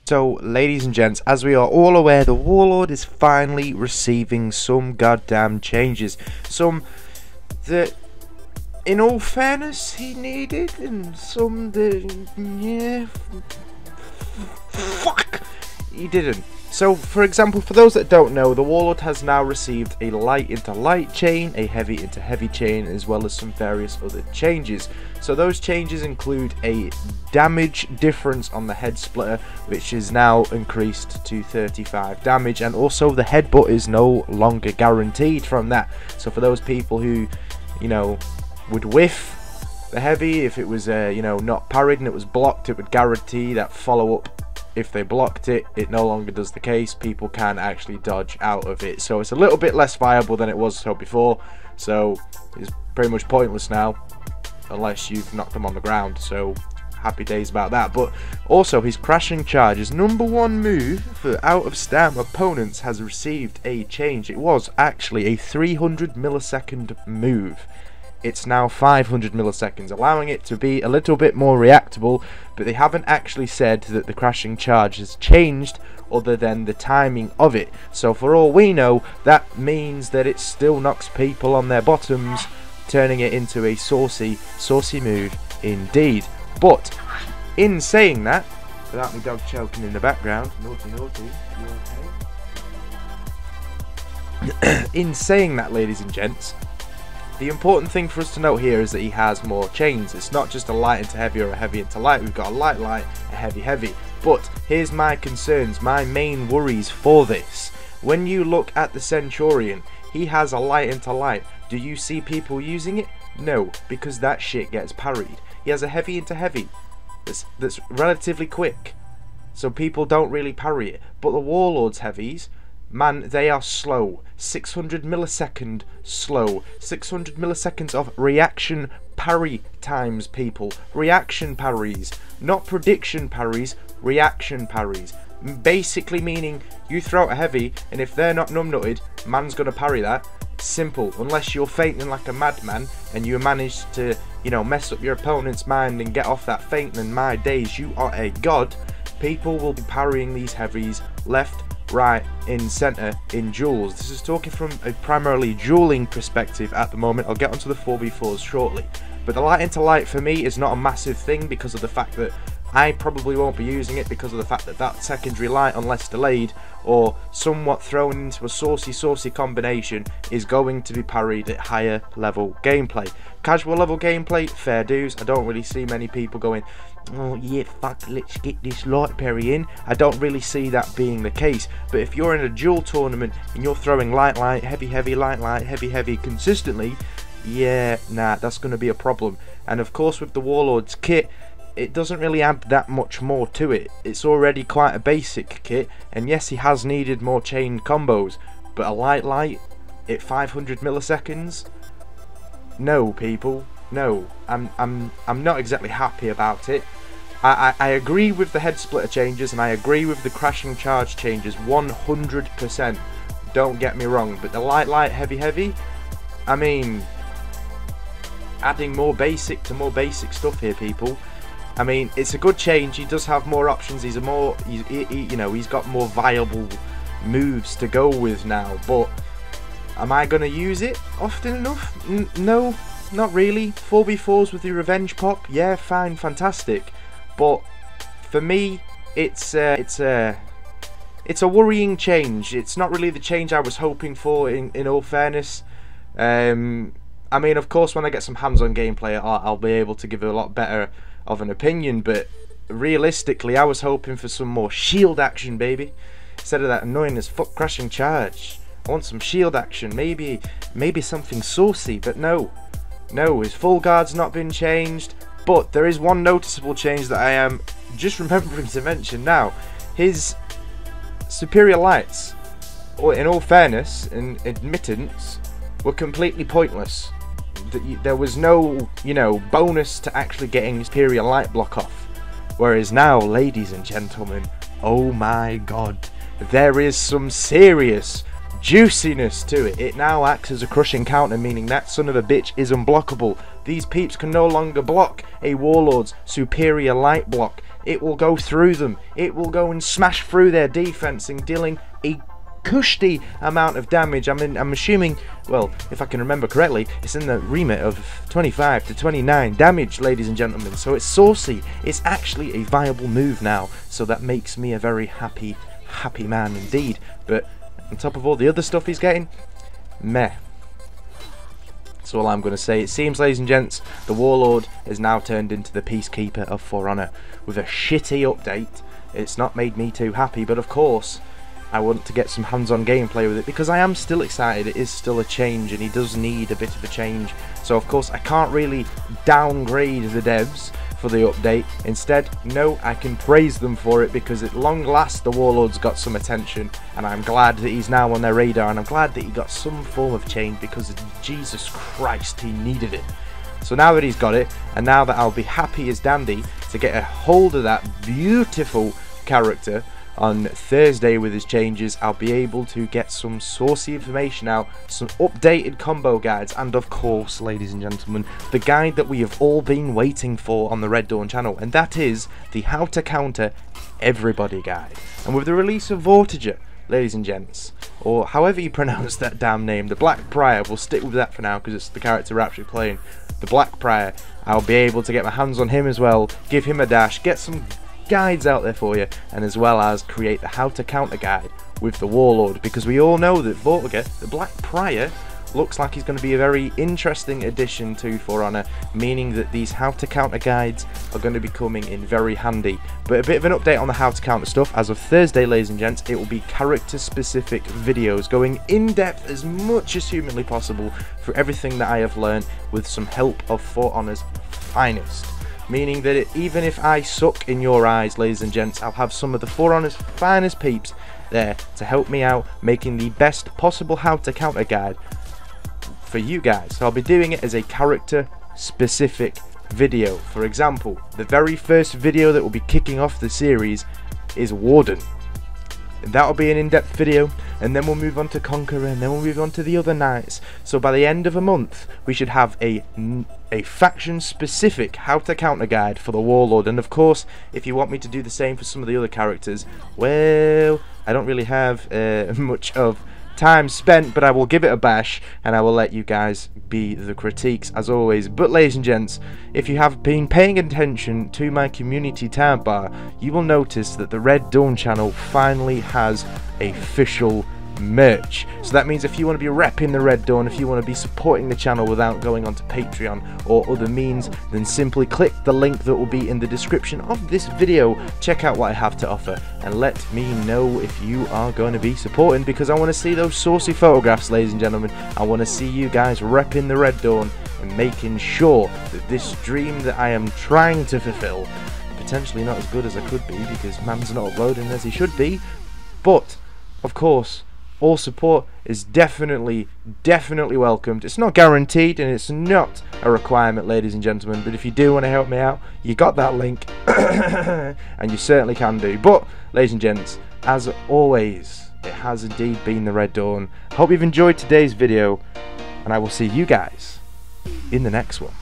So, ladies and gents, as we are all aware, the Warlord is finally receiving some goddamn changes. Some that, in all fairness, he needed, and some that, yeah, fuck, he didn't. So, for example, for those that don't know, the Warlord has now received a light into light chain, a heavy into heavy chain, as well as some various other changes. So those changes include a damage difference on the head splitter, which is now increased to 35 damage, and also the headbutt is no longer guaranteed from that. So for those people who, you know, would whiff the heavy, if it was, you know, not parried and it was blocked, it would guarantee that follow-up. If they blocked it, it no longer does the case. People can actually dodge out of it. So it's a little bit less viable than it was before. So it's pretty much pointless now, unless you've knocked them on the ground. So happy days about that. But also his crashing charge, his #1 move for out of stam opponents, has received a change. It was actually a 300 millisecond move. It's now 500 milliseconds, allowing it to be a little bit more reactable, but they haven't actually said that the crashing charge has changed other than the timing of it. So for all we know, that means that it still knocks people on their bottoms, turning it into a saucy move indeed. But in saying that, without my dog choking in the background, naughty, you okay? In saying that, ladies and gents, the important thing for us to note here is that he has more chains. It's not just a light into heavy or a heavy into light. We've got a light, a heavy. But here's my concerns, my main worries for this. When you look at the Centurion, he has a light into light. Do you see people using it? No, because that shit gets parried. He has a heavy into heavy that's relatively quick, so people don't really parry it. But the Warlord's heavies, man, they are slow. 600 millisecond slow. 600 milliseconds of reaction parry times, people. Reaction parries. Not prediction parries, reaction parries. Basically meaning you throw out a heavy, and if they're not numbnutted, man's gonna parry that. Simple. Unless you're fainting like a madman and you manage to, you know, mess up your opponent's mind and get off that faint, then my days, you are a god. People will be parrying these heavies left, right, in centre, in duels. This is talking from a primarily dueling perspective at the moment. I'll get onto the 4v4s shortly. But the light into light for me is not a massive thing because of the fact that I probably won't be using it, because of the fact that that secondary light, unless delayed or somewhat thrown into a saucy combination, is going to be parried at higher level gameplay. Casual level gameplay, fair dues. I don't really see many people going, oh yeah, fuck, let's get this light parry in. I don't really see that being the case. But if you're in a duel tournament and you're throwing light, heavy, light, heavy consistently, yeah, nah, that's going to be a problem. And of course with the Warlord's kit, it doesn't really add that much more to it. It's already quite a basic kit, and yes, he has needed more chain combos, but a light at 500 milliseconds? No, people, no. I'm not exactly happy about it. I agree with the head splitter changes, and I agree with the crashing charge changes 100%. Don't get me wrong, but the light, heavy, I mean, adding more basic to more basic stuff here, people. I mean, it's a good change. He does have more options. He's you know, he's got more viable moves to go with now. But am I going to use it often enough? No, not really. 4v4s with the revenge pop, yeah, fine, fantastic. But for me, it's a worrying change. It's not really the change I was hoping for. In all fairness, I mean, of course, when I get some hands-on gameplay, I'll be able to give it a lot better of an opinion, but realistically I was hoping for some more shield action, baby, instead of that annoying as fuck crashing charge. I want some shield action, maybe something saucy, but no, his full guard's not been changed. But there is one noticeable change that I am just remembering to mention now. His superior lights, or in all fairness and admittance, were completely pointless. There was no, you know, bonus to actually getting superior light block off. Whereas now, ladies and gentlemen, oh my god, there is some serious juiciness to it. It now acts as a crushing counter, meaning that son of a bitch is unblockable. These peeps can no longer block a Warlord's superior light block. It will go through them. It will go and smash through their defense and dealing a cushy amount of damage. I'm assuming, well, if I can remember correctly, it's in the remit of 25 to 29 damage, ladies and gentlemen. So it's saucy. It's actually a viable move now. So that makes me a very happy man indeed. But on top of all the other stuff he's getting, meh. That's all I'm going to say. It seems, ladies and gents, the Warlord is now turned into the Peacekeeper of For Honor with a shitty update. It's not made me too happy, but of course I want to get some hands-on gameplay with it because I am still excited. It is still a change and he does need a bit of a change. So of course I can't really downgrade the devs for the update. Instead, no, I can praise them for it because at long last the Warlord's got some attention, and I'm glad that he's now on their radar, and I'm glad that he got some form of change because Jesus Christ, he needed it. So now that he's got it, and now that I'll be happy as dandy to get a hold of that beautiful character on Thursday with his changes, I'll be able to get some saucy information out, some updated combo guides, and of course, ladies and gentlemen, the guide that we have all been waiting for on the Red Dawn channel, and that is the How to Counter Everybody guide. And with the release of Vortiger, ladies and gents, or however you pronounce that damn name, the Black Prior, we'll stick with that for now because it's the character we're actually playing, the Black Prior, I'll be able to get my hands on him as well, give him a dash, get some guides out there for you, and as well as create the How to Counter guide with the Warlord, because we all know that Vortiger, the Black Prior, looks like he's going to be a very interesting addition to For Honor, meaning that these How to Counter guides are going to be coming in very handy. But a bit of an update on the How to Counter stuff: as of Thursday, ladies and gents, it will be character specific videos going in depth as much as humanly possible for everything that I have learned with some help of For Honor's finest. Meaning that even if I suck in your eyes, ladies and gents, I'll have some of the For Honor's finest peeps there to help me out, making the best possible How to Counter guide for you guys. So I'll be doing it as a character specific video. For example, the very first video that will be kicking off the series is Warden. That'll be an in-depth video, and then we'll move on to Conqueror, and then we'll move on to the other knights. So by the end of a month, we should have a faction-specific How to Counter guide for the Warlord. And of course, if you want me to do the same for some of the other characters, well, I don't really have much of time spent, but I will give it a bash, and I will let you guys be the critiques as always. But ladies and gents, if you have been paying attention to my community tab bar, you will notice that the Red Dawn channel finally has official merch. So that means if you want to be repping the Red Dawn, if you want to be supporting the channel without going onto Patreon or other means, then simply click the link that will be in the description of this video, check out what I have to offer, and let me know if you are going to be supporting, because I want to see those saucy photographs, ladies and gentlemen. I want to see you guys repping the Red Dawn and making sure that this dream that I am trying to fulfill, potentially not as good as I could be because man's not uploading as he should be, but of course all support is definitely welcomed. It's not guaranteed and it's not a requirement, ladies and gentlemen, but if you do want to help me out, you got that link and you certainly can do. But ladies and gents, as always, it has indeed been the Red Dawn. I hope you've enjoyed today's video, and I will see you guys in the next one.